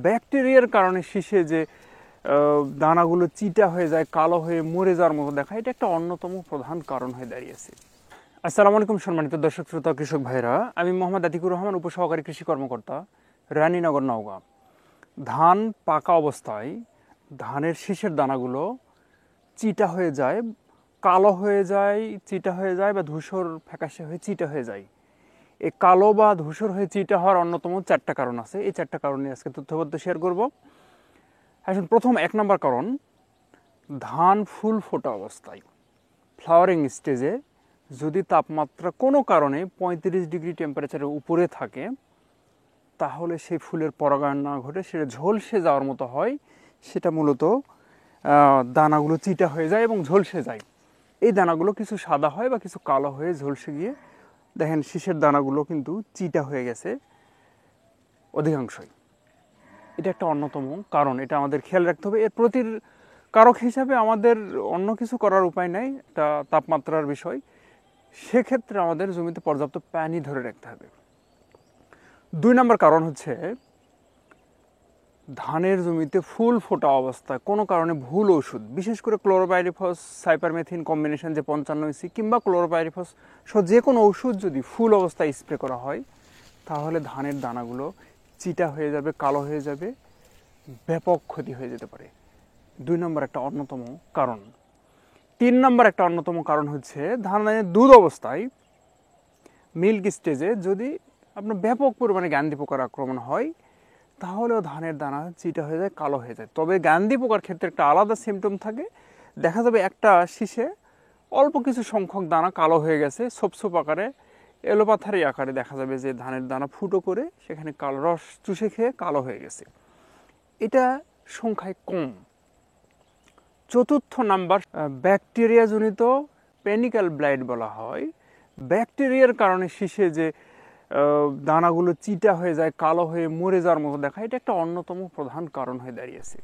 ব্যাকটেরিয়ার কারণে শীষে যে দানাগুলো চিটা হয়ে যায়, কালো হয়ে মরে যাওয়ার মতো দেখা, এটা একটা অন্যতম প্রধান কারণ হয়ে দাঁড়িয়েছে। আসসালামু আলাইকুম সম্মানিত দর্শক শ্রোতা কৃষক ভাইরা, আমি মোহাম্মদ আতিকুর রহমান, উপসহকারী কৃষি কর্মকর্তা, রানীনগর, নওগাঁ। ধান পাকা অবস্থায় ধানের শীষের দানাগুলো চিটা হয়ে যায়, কালো হয়ে যায়, চিটা হয়ে যায় বা ধূসর ফ্যাকাশে হয়ে চিটা হয়ে যায়। এই কালো বা ধূসর হয়ে চিটা হওয়ার অন্যতম 4টা কারণ আছে। এই 4টা কারণ নিয়ে আজকে তথ্যবদ্ধ শেয়ার করব। এখন প্রথম 1 নম্বর কারণ, ধান ফুল ফোটা অবস্থায় ফ্লাওয়ারিং স্টেজে যদি তাপমাত্রা কোনো কারণে 35 ডিগ্রি টেম্পারেচারের উপরে থাকে, তাহলে সেই ফুলের পরাগায়ন না ঘটে সেটা ঝলসে যাওয়ার মতো হয়। সেটা মূলত দানাগুলো চিটা হয়ে যায় এবং ঝলসে যায়। এই দানাগুলো কিছু সাদা হয় বা কিছু কালো হয়ে ঝলসে গিয়ে দেখেন শীষের দানাগুলো কিন্তু চিটা হয়ে গেছে অধিকাংশই। এটা একটা অন্যতম কারণ, এটা আমাদের খেয়াল রাখতে হবে। এর প্রতির কারক হিসাবে আমাদের অন্য কিছু করার উপায় নাই, এটা তাপমাত্রার বিষয়। সেক্ষেত্রে আমাদের জমিতে পর্যাপ্ত পানি ধরে রাখতে হবে। 2 নম্বর কারণ হচ্ছে, ধানের জমিতে ফুল ফোটা অবস্থায় কোনো কারণে ভুল ওষুধ, বিশেষ করে ক্লোরোপাইরিফস সাইপারমেথিন কম্বিনেশন যে 55 ইসি কিংবা ক্লোরোপাইরিফস সহ যে কোনো ওষুধ যদি ফুল অবস্থায় স্প্রে করা হয়, তাহলে ধানের দানাগুলো চিটা হয়ে যাবে, কালো হয়ে যাবে, ব্যাপক ক্ষতি হয়ে যেতে পারে। 2 নম্বর একটা অন্যতম কারণ। 3 নম্বর একটা অন্যতম কারণ হচ্ছে, ধানের দুধ অবস্থায় মিল্ক স্টেজে যদি আপনার ব্যাপক পরিমাণে গান্ধী পোকার আক্রমণ হয়, তাহলেও ধানের দানা চিটা হয়ে যায়, কালো হয়ে যায়। তবে গান্ধী পোকার ক্ষেত্রে একটা আলাদা সিমটম থাকে। দেখা যাবে একটা শীষে অল্প কিছু সংখ্যক দানা কালো হয়ে গেছে, ছোপ আকারে, এলোপাথারি আকারে দেখা যাবে যে ধানের দানা ফুটো করে সেখানে কালো রস চুষে খেয়ে কালো হয়ে গেছে। এটা সংখ্যায় কম। 4র্থ নাম্বার, ব্যাকটেরিয়াজনিত পেনিক্যাল ব্লাইট বলা হয়। ব্যাকটেরিয়ার কারণে শীষে যে দানাগুলো চিটা হয়ে যায়, কালো হয়ে মরে যাওয়ার মতো দেখা, এটা একটা অন্যতম প্রধান কারণ হয়ে দাঁড়িয়েছে।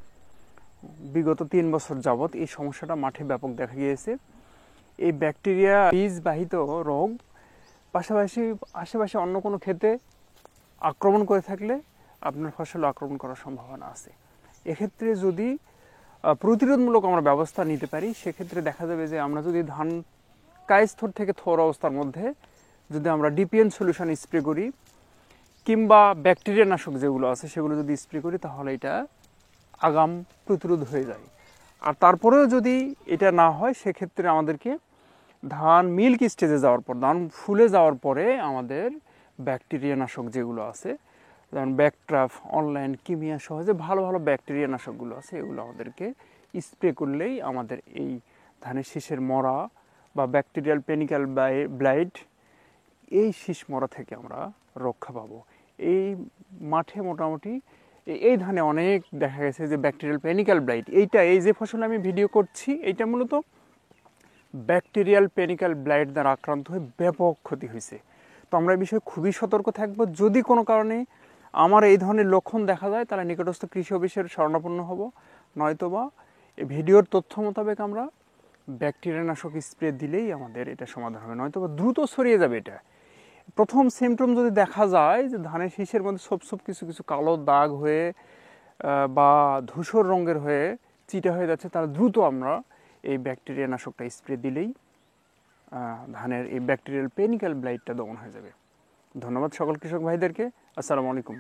বিগত 3 বছর যাবৎ এই সমস্যাটা মাঠে ব্যাপক দেখা গিয়েছে। এই ব্যাকটেরিয়া বীজবাহিত রোগ পাশাপাশি আশেপাশে অন্য কোনো ক্ষেতে আক্রমণ করে থাকলে আপনার ফসল আক্রমণ করার সম্ভাবনা আছে। এক্ষেত্রে যদি প্রতিরোধমূলক আমরা ব্যবস্থা নিতে পারি, সেক্ষেত্রে দেখা যাবে যে আমরা যদি ধান কায়স্থর থেকে থোর অবস্থার মধ্যে যদি আমরা ডিপিএন সলিউশন স্প্রে করি কিংবা ব্যাকটেরিয়া নাশক যেগুলো আছে সেগুলো যদি স্প্রে করি, তাহলে এটা আগাম প্রতিরোধ হয়ে যায়। আর তারপরেও যদি এটা না হয়, সেক্ষেত্রে আমাদেরকে ধান মিল্ক স্টেজে যাওয়ার পর, ধান ফুলে যাওয়ার পরে আমাদের ব্যাকটেরিয়া নাশক যেগুলো আছে, যেমন ব্যাকট্রাফ, অনলাইন, কিমিয়া সহ যে ভালো ভালো ব্যাকটেরিয়া নাশকগুলো আছে, এগুলো আমাদেরকে স্প্রে করলেই আমাদের এই ধানের শীষের মরা বা ব্যাকটেরিয়াল পেনিক্যাল ব্লাইট, এই শীষ মরা থেকে আমরা রক্ষা পাবো। এই মাঠে মোটামুটি এই ধানে অনেক দেখা গেছে যে ব্যাকটেরিয়াল পেনিক্যাল ব্লাইট, এই যে ফসল আমি ভিডিও করছি, এইটা মূলত ব্যাকটেরিয়াল পেনিক্যাল ব্লাইট দ্বারা আক্রান্ত হয়ে ব্যাপক ক্ষতি হয়েছে। তো আমরা এই বিষয়ে খুবই সতর্ক থাকবো। যদি কোনো কারণে আমার এই ধরনের লক্ষণ দেখা যায়, তাহলে নিকটস্থ কৃষি অফিসের শরণাপন্ন হব, নয়তোবা এই ভিডিওর তথ্য মোতাবেক আমরা ব্যাকটেরিয়া নাশক স্প্রে দিলেই আমাদের এটা সমাধান হবে, নয়তোবা দ্রুত ছড়িয়ে যাবে। এটা প্রথম সিমটম যদি দেখা যায় যে ধানের শীষের মধ্যে ছোপ কিছু কিছু কালো দাগ হয়ে বা ধূসর রঙের হয়ে চিটা হয়ে যাচ্ছে, তাহলে দ্রুত আমরা এই ব্যাকটেরিয়া নাশকটা স্প্রে দিলেই ধানের এই ব্যাকটেরিয়াল পেনিক্যাল ব্লাইটটা দমন হয়ে যাবে। ধন্যবাদ সকল কৃষক ভাইদেরকে। আসসালামু আলাইকুম।